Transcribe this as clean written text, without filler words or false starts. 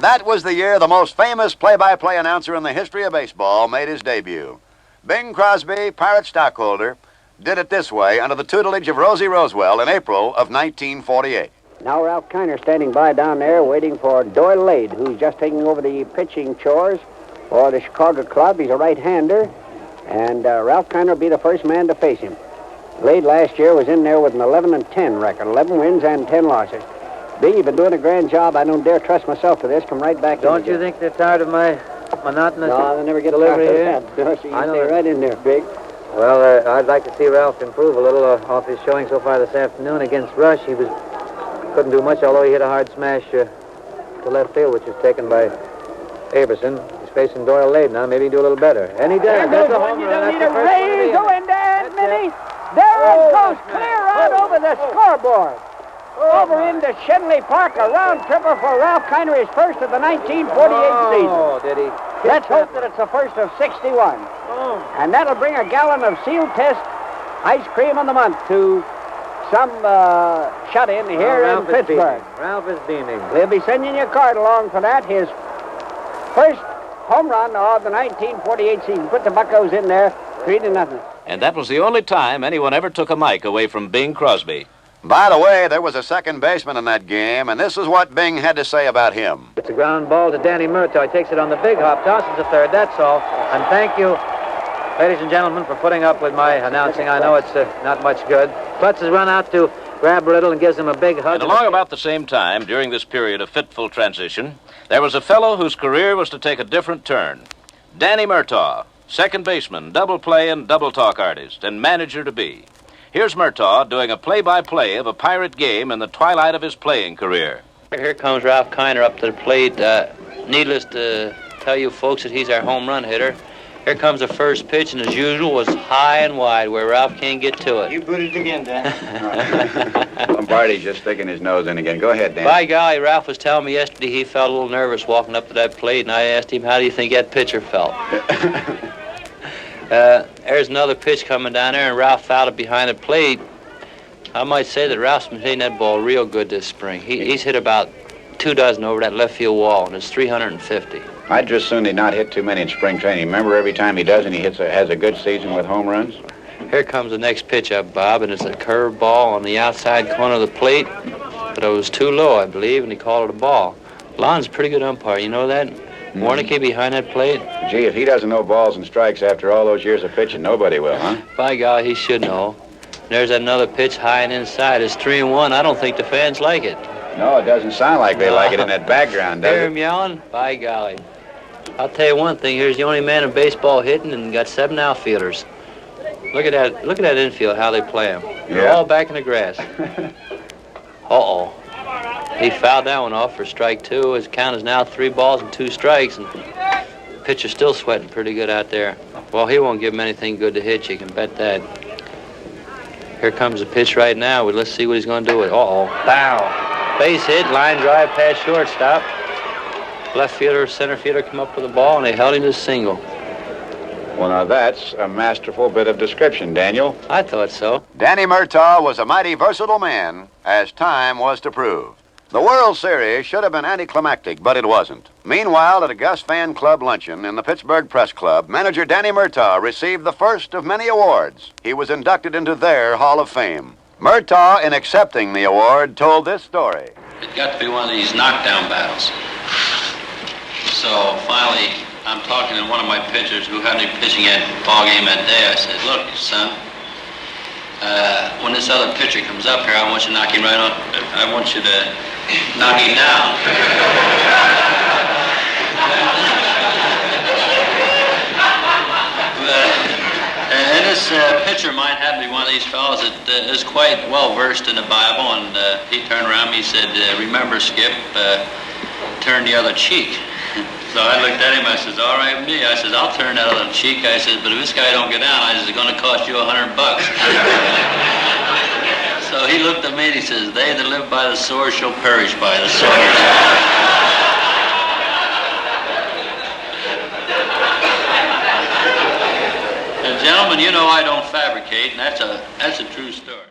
That was the year the most famous play-by-play announcer in the history of baseball made his debut. Bing Crosby, Pirate stockholder, did it this way under the tutelage of Rosie Rosewell in April of 1948. Now Ralph Kiner standing by down there waiting for Doyle Lade, who's just taking over the pitching chores for the Chicago club. He's a right-hander, and Ralph Kiner will be the first man to face him. Lade last year was in there with an 11-10 record, 11 wins and 10 losses. Bing, you've been doing a grand job. I don't dare trust myself to this. Come right back. Don't you think they're tired of my monotonous No, they never get delivery tired here? of that. No, so you I know stay that. right in there, Big. Well, I'd like to see Ralph improve a little off his showing so far this afternoon against Rush. He couldn't do much, although he hit a hard smash to left field, which was taken by Aberson. He's facing Doyle Lade now. Maybe he'll do a little better. And he does. That's a home You run. don't need That's a the first one of raise. the Go in there, That's Minnie. it. There it Oh, goes, that's clear nice. out over the scoreboard. Over into Shenley Park, a round tripper for Ralph Kiner, his first of the 1948 season. Oh, did he? Let's hope that it's the first of 61. Oh. And that'll bring a gallon of Seal Test ice cream of the month to some shut-in here in Ralph is Pittsburgh. beaming. Ralph is beaming. We'll be sending you a card along for that. His first home run of the 1948 season. Put the Buccos in there, 3-0. And that was the only time anyone ever took a mic away from Bing Crosby. By the way, there was a second baseman in that game, and this is what Bing had to say about him. It's a ground ball to Danny Murtaugh. He takes it on the big hop, tosses to third. That's all. And thank you, ladies and gentlemen, for putting up with my announcing. I know it's not much good. Klutz has run out to grab Riddle and gives him a big hug. And along about the same time, during this period of fitful transition, there was a fellow whose career was to take a different turn. Danny Murtaugh, second baseman, double play and double talk artist, and manager to be. Here's Murtaugh doing a play-by-play of a Pirate game in the twilight of his playing career. Here comes Ralph Kiner up to the plate. Needless to tell you folks that he's our home run hitter. Here comes the first pitch, and as usual, was high and wide where Ralph can't get to it. You put it again, Dan. Lombardi's just sticking his nose in again. Go ahead, Dan. By golly, Ralph was telling me yesterday he felt a little nervous walking up to that plate, and I asked him, how do you think that pitcher felt? There's another pitch coming down there, and Ralph fouled it behind the plate. I might say that Ralph's been hitting that ball real good this spring. He's hit about 24 over that left field wall, and it's 350. I'd just soon he not hit too many in spring training. Remember, every time he does, and he has a good season with home runs. Here comes the next pitch up, Bob, and it's a curved ball on the outside corner of the plate, but it was too low, I believe, and he called it a ball. Lon's a pretty good umpire, you know that? Warnicke behind that plate. Gee, if he doesn't know balls and strikes after all those years of pitching, nobody will, huh? By God, he should know. There's another pitch high and inside. It's 3-1. I don't think the fans like it. No, it doesn't sound like they like it in that background, does Hear it? him yelling? By golly. I'll tell you one thing. Here's the only man in baseball hitting and got 7 outfielders. Look at that. Look at that infield, how they play him. They're Yeah. all back in the grass. Uh-oh. He fouled that one off for strike 2. His count is now 3 balls and 2 strikes, and the pitcher's still sweating pretty good out there. Well, he won't give him anything good to hit, you can bet that. Here comes the pitch right now. Well, let's see what he's going to do with it. Uh-oh. Bow. Base hit, line drive past shortstop. Left fielder, center fielder come up with the ball, and they held him to single. Well, now that's a masterful bit of description, Daniel. I thought so. Danny Murtaugh was a mighty versatile man, as time was to prove. The World Series should have been anticlimactic, but it wasn't. Meanwhile, at a Gus Fan Club luncheon in the Pittsburgh Press Club, manager Danny Murtaugh received the first of many awards. He was inducted into their Hall of Fame. Murtaugh, in accepting the award, told this story. It got to be one of these knockdown battles. So finally, I'm talking to one of my pitchers who had me pitching at the ball game that day. I said, look, son, when this other pitcher comes up here, I want you to knock him right on. I want you to knock him down. And this pitcher might have to be one of these fellows that is quite well versed in the Bible. And he turned around and he said, remember, Skip, turn the other cheek. So I looked at him, I says, all right with me. I says, I'll turn that other cheek. I says, but if this guy don't get down, I says, it's going to cost you $100. So he looked at me and he says, they that live by the sword shall perish by the sword. Gentlemen, you know I don't fabricate, and that's a true story.